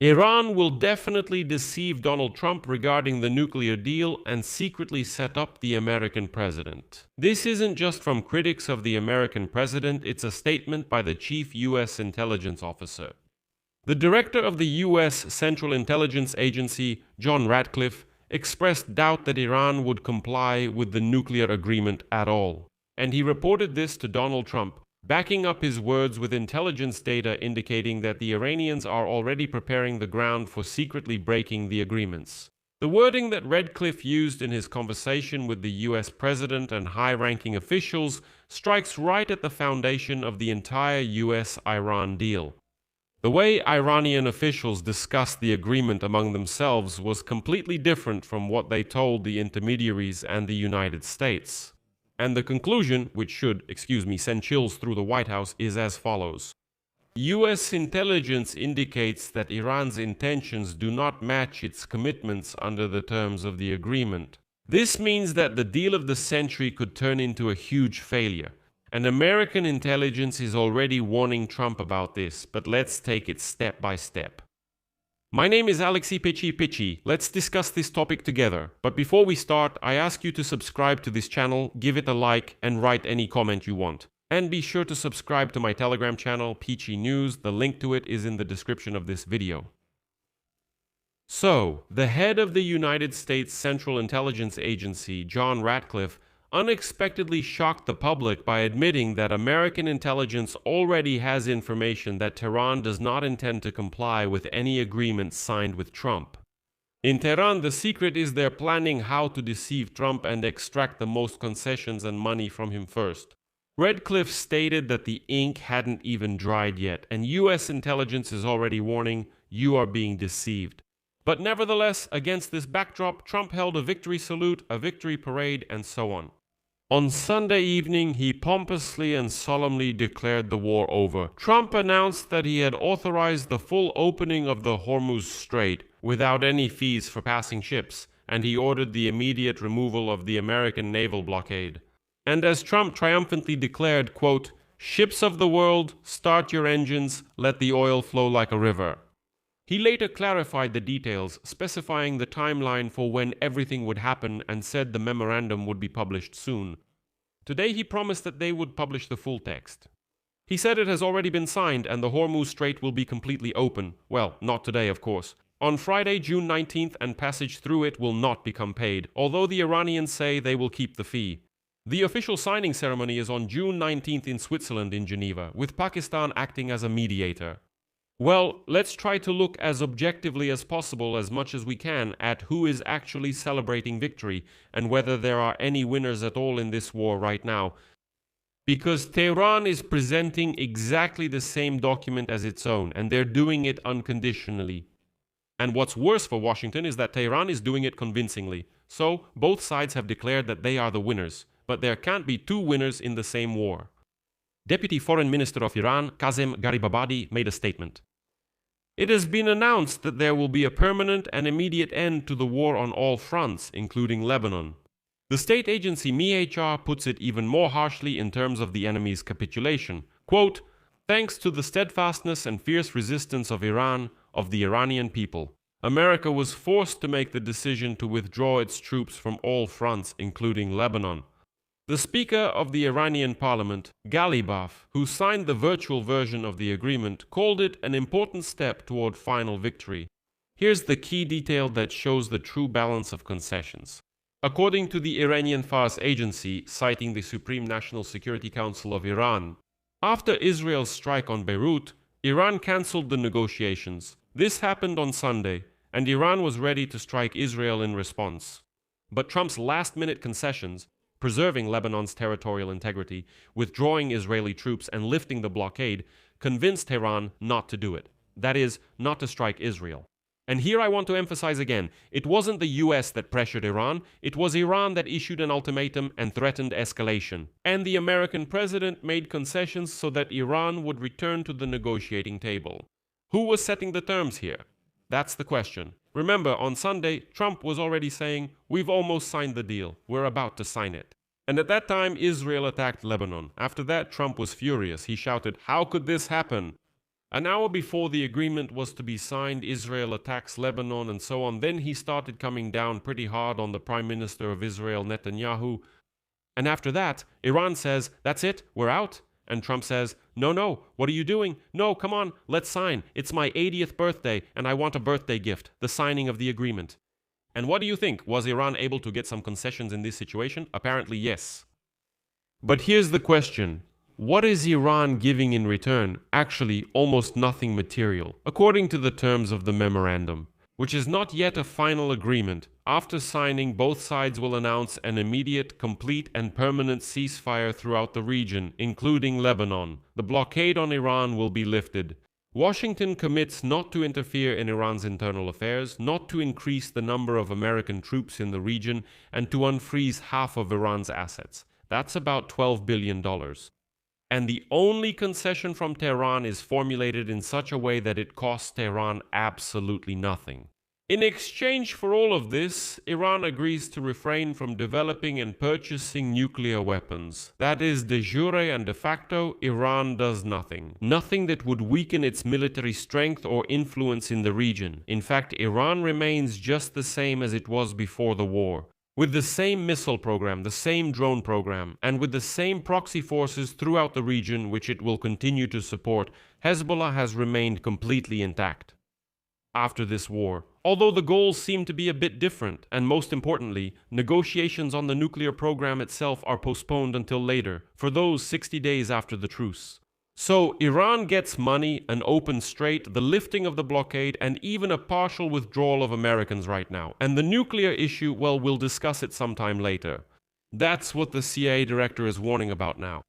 Iran will definitely deceive Donald Trump regarding the nuclear deal and secretly set up the American president. This isn't just from critics of the American president, it's a statement by the chief U.S. intelligence officer. The director of the U.S. Central Intelligence Agency, John Ratcliffe, expressed doubt that Iran would comply with the nuclear agreement at all. And he reported this to Donald Trump, backing up his words with intelligence data indicating that the Iranians are already preparing the ground for secretly breaking the agreements. The wording that Ratcliffe used in his conversation with the US president and high-ranking officials strikes right at the foundation of the entire US-Iran deal. The way Iranian officials discussed the agreement among themselves was completely different from what they told the intermediaries and the United States. And the conclusion, which should, send chills through the White House, is as follows. U.S. intelligence indicates that Iran's intentions do not match its commitments under the terms of the agreement. This means that the deal of the century could turn into a huge failure. And American intelligence is already warning Trump about this, but let's take it step by step. My name is Alexei Pichi. Let's discuss this topic together. But before we start, I ask you to subscribe to this channel, give it a like, and write any comment you want. And be sure to subscribe to my Telegram channel, Peachy News. The link to it is in the description of this video. So, the head of the United States Central Intelligence Agency, John Ratcliffe, unexpectedly shocked the public by admitting that American intelligence already has information that Tehran does not intend to comply with any agreement signed with Trump. In Tehran, the secret is they're planning how to deceive Trump and extract the most concessions and money from him first. Ratcliffe stated that the ink hadn't even dried yet, and US intelligence is already warning, you are being deceived. But nevertheless, against this backdrop, Trump held a victory salute, a victory parade, and so on. On Sunday evening, he pompously and solemnly declared the war over. Trump announced that he had authorized the full opening of the Hormuz Strait without any fees for passing ships, and he ordered the immediate removal of the American naval blockade. And as Trump triumphantly declared, quote, "Ships of the world, start your engines, let the oil flow like a river." He later clarified the details, specifying the timeline for when everything would happen and said the memorandum would be published soon. Today he promised that they would publish the full text. He said it has already been signed and the Hormuz Strait will be completely open. Well, not today, of course. On Friday, June 19th, and passage through it will not become paid, although the Iranians say they will keep the fee. The official signing ceremony is on June 19th in Switzerland in Geneva, with Pakistan acting as a mediator. Well, let's try to look as objectively as possible, as much as we can, at who is actually celebrating victory and whether there are any winners at all in this war right now. Because Tehran is presenting exactly the same document as its own, and they're doing it unconditionally. And what's worse for Washington is that Tehran is doing it convincingly. So, both sides have declared that they are the winners, but there can't be two winners in the same war. Deputy Foreign Minister of Iran, Kazem Garibabadi, made a statement. It has been announced that there will be a permanent and immediate end to the war on all fronts, including Lebanon. The state agency MIHR puts it even more harshly in terms of the enemy's capitulation. Quote, "Thanks to the steadfastness and fierce resistance of Iran, of the Iranian people, America was forced to make the decision to withdraw its troops from all fronts, including Lebanon." The Speaker of the Iranian Parliament, Ghalibaf, who signed the virtual version of the agreement, called it an important step toward final victory. Here's the key detail that shows the true balance of concessions. According to the Iranian Fars agency, citing the Supreme National Security Council of Iran, after Israel's strike on Beirut, Iran cancelled the negotiations. This happened on Sunday, and Iran was ready to strike Israel in response. But Trump's last-minute concessions, preserving Lebanon's territorial integrity, withdrawing Israeli troops, and lifting the blockade, convinced Tehran not to do it. That is, not to strike Israel. And here I want to emphasize again, it wasn't the US that pressured Iran, it was Iran that issued an ultimatum and threatened escalation. And the American president made concessions so that Iran would return to the negotiating table. Who was setting the terms here? That's the question. Remember, on Sunday, Trump was already saying, "We've almost signed the deal. We're about to sign it." And at that time, Israel attacked Lebanon. After that, Trump was furious. He shouted, "How could this happen?" An hour before the agreement was to be signed, Israel attacks Lebanon and so on. Then he started coming down pretty hard on the Prime Minister of Israel, Netanyahu. And after that, Iran says, "That's it, we're out." And Trump says, No, what are you doing? No, come on, let's sign. It's my 80th birthday, and I want a birthday gift, the signing of the agreement. And what do you think? Was Iran able to get some concessions in this situation? Apparently, yes. But here's the question. What is Iran giving in return? Actually, almost nothing material, according to the terms of the memorandum, which is not yet a final agreement. After signing, both sides will announce an immediate, complete, and permanent ceasefire throughout the region, including Lebanon. The blockade on Iran will be lifted. Washington commits not to interfere in Iran's internal affairs, not to increase the number of American troops in the region, and to unfreeze half of Iran's assets. That's about $12 billion. And the only concession from Tehran is formulated in such a way that it costs Tehran absolutely nothing. In exchange for all of this, Iran agrees to refrain from developing and purchasing nuclear weapons. That is, de jure and de facto, Iran does nothing. Nothing that would weaken its military strength or influence in the region. In fact, Iran remains just the same as it was before the war, with the same missile program, the same drone program, and with the same proxy forces throughout the region which it will continue to support. Hezbollah has remained completely intact after this war, although the goals seem to be a bit different, and most importantly, negotiations on the nuclear program itself are postponed until later, for those 60 days after the truce. So Iran gets money, an open strait, the lifting of the blockade, and even a partial withdrawal of Americans right now. And the nuclear issue, well, we'll discuss it sometime later. That's what the CIA director is warning about now.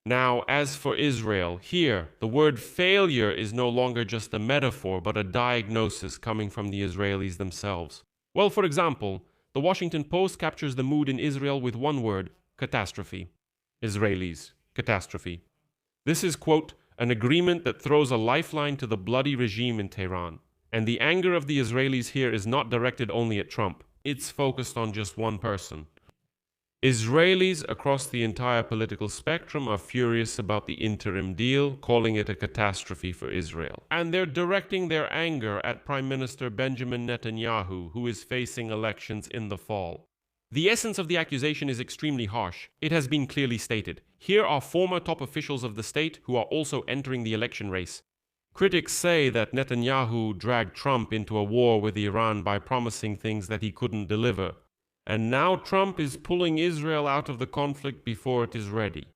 Now, as for Israel, here, the word failure is no longer just a metaphor, but a diagnosis coming from the Israelis themselves. Well, for example, the Washington Post captures the mood in Israel with one word: catastrophe. Israelis, catastrophe. This is, quote, an agreement that throws a lifeline to the bloody regime in Tehran. And the anger of the Israelis here is not directed only at Trump. It's focused on just one person. Israelis across the entire political spectrum are furious about the interim deal, calling it a catastrophe for Israel. And they're directing their anger at Prime Minister Benjamin Netanyahu, who is facing elections in the fall. The essence of the accusation is extremely harsh. It has been clearly stated. Here are former top officials of the state who are also entering the election race. Critics say that Netanyahu dragged Trump into a war with Iran by promising things that he couldn't deliver. And now Trump is pulling Israel out of the conflict before it is ready.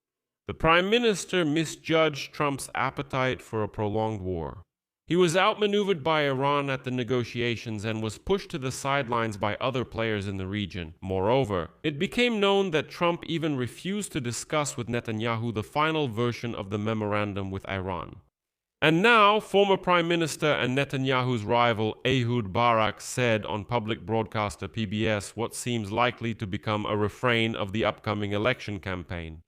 The Prime Minister misjudged Trump's appetite for a prolonged war. He was outmaneuvered by Iran at the negotiations and was pushed to the sidelines by other players in the region. Moreover, it became known that Trump even refused to discuss with Netanyahu the final version of the memorandum with Iran. And now, former Prime Minister and Netanyahu's rival Ehud Barak said on public broadcaster PBS what seems likely to become a refrain of the upcoming election campaign.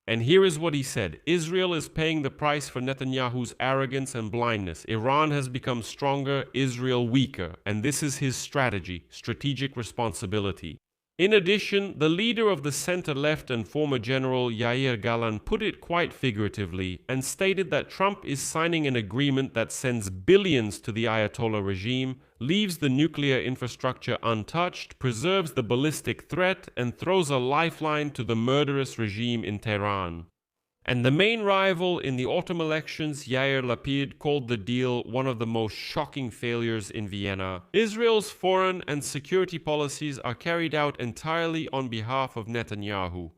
And here is what he said: Israel is paying the price for Netanyahu's arrogance and blindness. Iran has become stronger, Israel weaker, and this is his strategy, strategic responsibility. In addition, the leader of the center-left and former General Yair Gallant put it quite figuratively and stated that Trump is signing an agreement that sends billions to the Ayatollah regime, leaves the nuclear infrastructure untouched, preserves the ballistic threat, and throws a lifeline to the murderous regime in Tehran. And the main rival in the autumn elections, Yair Lapid, called the deal one of the most shocking failures in Vienna. Israel's foreign and security policies are carried out entirely on behalf of Netanyahu.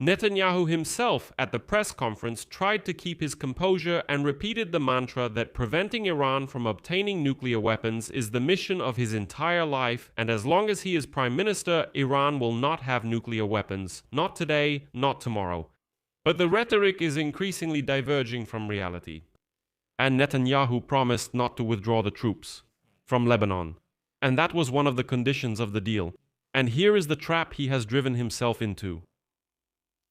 Netanyahu himself, at the press conference, tried to keep his composure and repeated the mantra that preventing Iran from obtaining nuclear weapons is the mission of his entire life, and as long as he is prime minister, Iran will not have nuclear weapons. Not today, not tomorrow. But the rhetoric is increasingly diverging from reality. And Netanyahu promised not to withdraw the troops from Lebanon. And that was one of the conditions of the deal. And here is the trap he has driven himself into.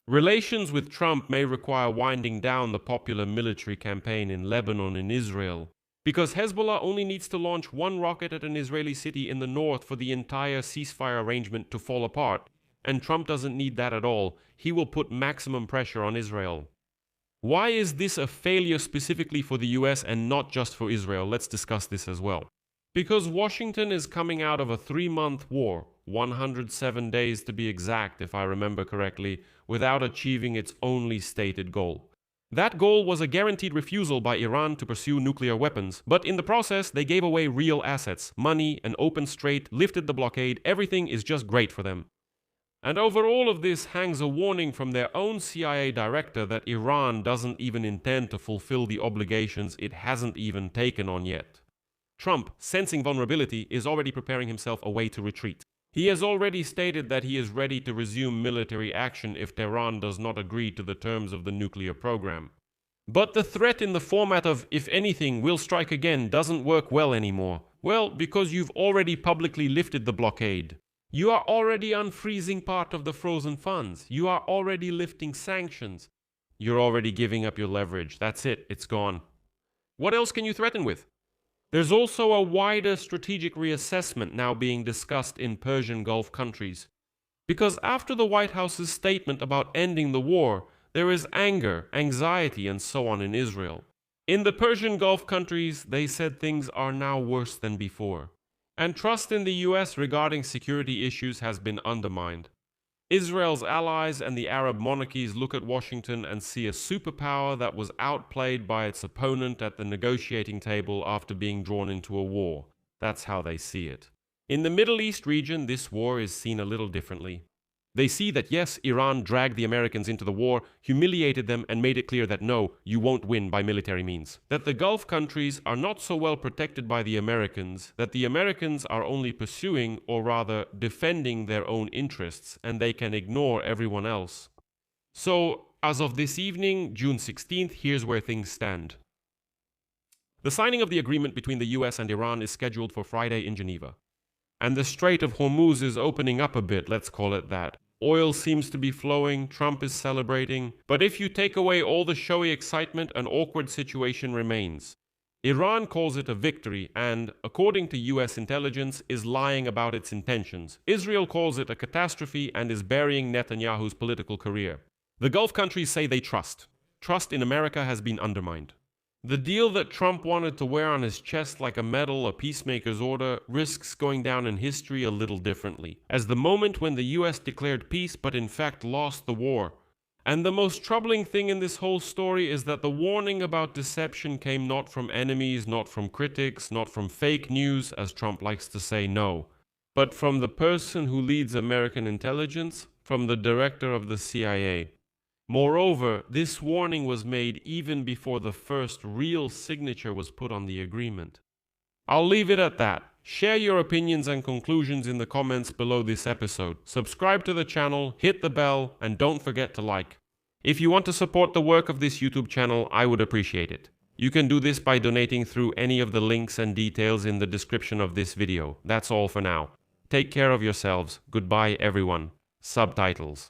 Relations with Trump may require winding down the popular military campaign in Lebanon and Israel, because Hezbollah only needs to launch one rocket at an Israeli city in the north for the entire ceasefire arrangement to fall apart. And Trump doesn't need that at all. He will put maximum pressure on Israel. Why is this a failure specifically for the US and not just for Israel? Let's discuss this as well. Because Washington is coming out of a 3-month war, 107 days to be exact if I remember correctly, without achieving its only stated goal. That goal was a guaranteed refusal by Iran to pursue nuclear weapons, but in the process they gave away real assets, money, an open strait, lifted the blockade, everything is just great for them. And over all of this hangs a warning from their own CIA director that Iran doesn't even intend to fulfill the obligations it hasn't even taken on yet. Trump, sensing vulnerability, is already preparing himself a way to retreat. He has already stated that he is ready to resume military action if Tehran does not agree to the terms of the nuclear program. But the threat in the format of, if anything, we'll strike again doesn't work well anymore. Well, because you've already publicly lifted the blockade. You are already unfreezing part of the frozen funds. You are already lifting sanctions. You're already giving up your leverage. That's it. It's gone. What else can you threaten with? There's also a wider strategic reassessment now being discussed in Persian Gulf countries. Because after the White House's statement about ending the war, there is anger, anxiety, and so on in Israel. In the Persian Gulf countries, they said things are now worse than before. And trust in the US regarding security issues has been undermined. Israel's allies and the Arab monarchies look at Washington and see a superpower that was outplayed by its opponent at the negotiating table after being drawn into a war. That's how they see it. In the Middle East region, this war is seen a little differently. They see that yes, Iran dragged the Americans into the war, humiliated them, and made it clear that no, you won't win by military means. That the Gulf countries are not so well protected by the Americans, that the Americans are only pursuing, or rather defending their own interests, and they can ignore everyone else. So, as of this evening, June 16th, here's where things stand. The signing of the agreement between the US and Iran is scheduled for Friday in Geneva. And the Strait of Hormuz is opening up a bit, let's call it that. Oil seems to be flowing, Trump is celebrating. But if you take away all the showy excitement, an awkward situation remains. Iran calls it a victory and, according to US intelligence, is lying about its intentions. Israel calls it a catastrophe and is burying Netanyahu's political career. The Gulf countries say they trust. Trust in America has been undermined. The deal that Trump wanted to wear on his chest like a medal, a peacemaker's order, risks going down in history a little differently, as the moment when the US declared peace but in fact lost the war. And the most troubling thing in this whole story is that the warning about deception came not from enemies, not from critics, not from fake news, as Trump likes to say, no, but from the person who leads American intelligence, from the director of the CIA. Moreover, this warning was made even before the first real signature was put on the agreement. I'll leave it at that. Share your opinions and conclusions in the comments below this episode. Subscribe to the channel, hit the bell, and don't forget to like. If you want to support the work of this YouTube channel, I would appreciate it. You can do this by donating through any of the links and details in the description of this video. That's all for now. Take care of yourselves. Goodbye, everyone. Subtitles.